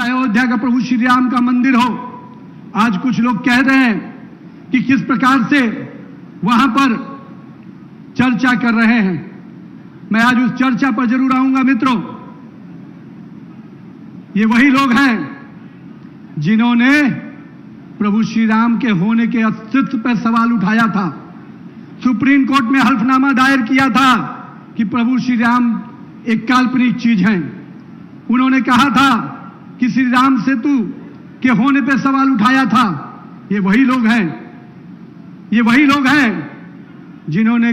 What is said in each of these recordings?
अयोध्या का प्रभु श्री राम का मंदिर हो। आज कुछ लोग कह रहे हैं कि किस प्रकार से वहां पर चर्चा कर रहे हैं। मैं आज उस चर्चा पर जरूर आऊंगा मित्रों। ये वही लोग हैं जिन्होंने प्रभु श्री राम के होने के अस्तित्व पर सवाल उठाया था। सुप्रीम कोर्ट में हल्फनामा दायर किया था कि प्रभु श्री राम एक काल्पनिक चीज हैं। उन्होंने कहा था कि श्री राम सेतु के होने पर सवाल उठाया था। ये वही लोग हैं जिन्होंने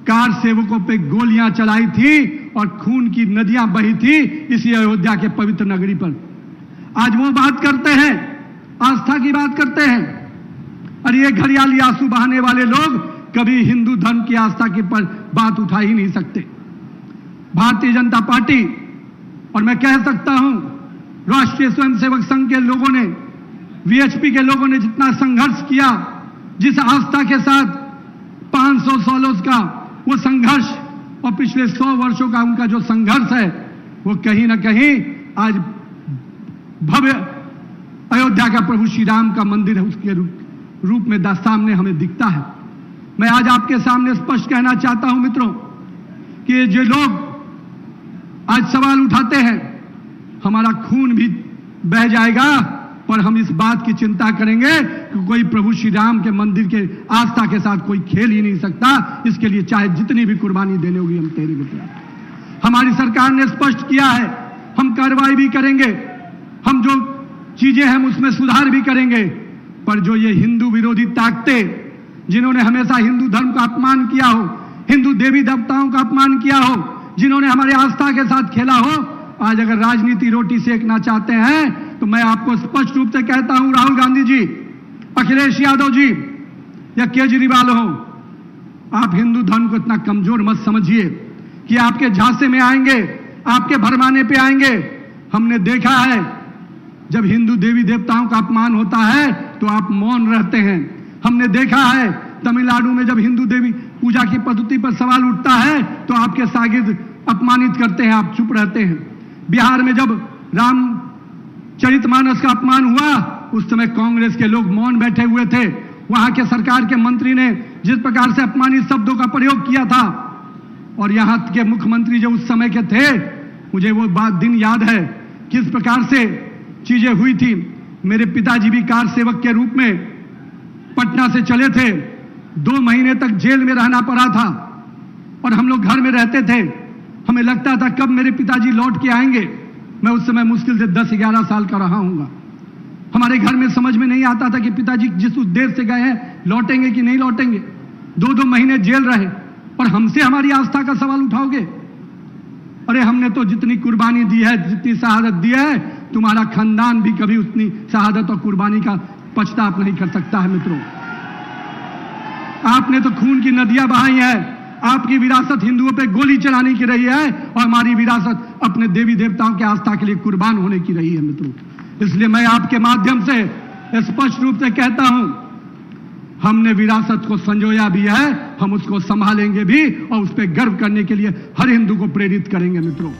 कार सेवकों पे गोलियां चलाई थी और खून की नदियां बही थी इसी अयोध्या के पवित्र नगरी पर। आज वो बात करते हैं, आस्था की बात करते हैं, और ये घड़ियाली आंसू बहाने वाले लोग कभी हिंदू धर्म की आस्था की पर बात उठा ही नहीं सकते। भारतीय जनता पार्टी और मैं कह सकता हूं राष्ट्रीय स्वयंसेवक संघ के लोगों ने, वीएचपी के लोगों ने जितना संघर्ष किया, जिस आस्था के साथ 500 सालों का वो संघर्ष और पिछले 100 वर्षों का उनका जो संघर्ष है, वो कहीं ना कहीं आज भव्य अयोध्या का प्रभु श्री राम का मंदिर है उसके रूप में सामने हमें दिखता है। मैं आज आपके सामने स्पष्ट कहना चाहता हूं मित्रों कि जो लोग आज सवाल उठाते हैं, हमारा खून भी बह जाएगा पर हम इस बात की चिंता करेंगे कि कोई प्रभु श्री राम के मंदिर के आस्था के साथ कोई खेल ही नहीं सकता। इसके लिए चाहे जितनी भी कुर्बानी देने होगी हम तेरे को तैयार। हमारी सरकार ने स्पष्ट किया है, हम कार्रवाई भी करेंगे, हम जो चीजें हैं उसमें सुधार भी करेंगे। पर जो ये हिंदू विरोधी ताकतें जिन्होंने हमेशा हिंदू धर्म का अपमान किया हो, हिंदू देवी देवताओं का अपमान किया हो, जिन्होंने हमारी आस्था के साथ खेला हो, आज अगर राजनीति रोटी सेकना चाहते हैं तो मैं आपको स्पष्ट रूप से कहता हूं, राहुल गांधी जी, अखिलेश यादव जी या केजरीवाल हो, आप हिंदू धर्म को इतना कमजोर मत समझिए कि आपके झांसे में आएंगे, आपके भरमाने पे आएंगे। हमने देखा है जब हिंदू देवी देवताओं का अपमान होता है तो आप मौन रहते हैं। हमने देखा है तमिलनाडु में जब हिंदू देवी पूजा की पद्धति पर सवाल उठता है तो आपके शागिर्द अपमानित करते हैं, आप चुप रहते हैं। बिहार में जब रामचरितमानस का अपमान हुआ उस समय कांग्रेस के लोग मौन बैठे हुए थे। वहां के सरकार के मंत्री ने जिस प्रकार से अपमानित शब्दों का प्रयोग किया था, और यहां के मुख्यमंत्री जो उस समय के थे, मुझे वो बात दिन याद है किस प्रकार से चीजें हुई थी। मेरे पिताजी भी कार सेवक के रूप में पटना से चले थे, 2 महीने तक जेल में रहना पड़ा था और हम लोग घर में रहते थे। हमें लगता था कब मेरे पिताजी लौट के आएंगे। मैं उस समय मुश्किल से 10-11 साल का रहा हूंगा। हमारे घर में समझ में नहीं आता था कि पिताजी जिस उद्देश्य से गए हैं लौटेंगे कि नहीं लौटेंगे। 2-2 महीने जेल रहे और हमसे हमारी आस्था का सवाल उठाओगे। अरे हमने तो जितनी कुर्बानी दी है, जितनी शहादत दी है, तुम्हारा खानदान भी कभी उतनी शहादत और कुर्बानी का पछतावा नहीं कर सकता है मित्रों। आपने तो खून की नदियां बहाई है। आपकी विरासत हिंदुओं पे गोली चलाने की रही है और हमारी विरासत अपने देवी देवताओं की आस्था के लिए कुर्बान होने की रही है मित्रों। इसलिए मैं आपके माध्यम से स्पष्ट रूप से कहता हूं, हमने विरासत को संजोया भी है, हम उसको संभालेंगे भी और उस पर गर्व करने के लिए हर हिंदू को प्रेरित करेंगे मित्रों।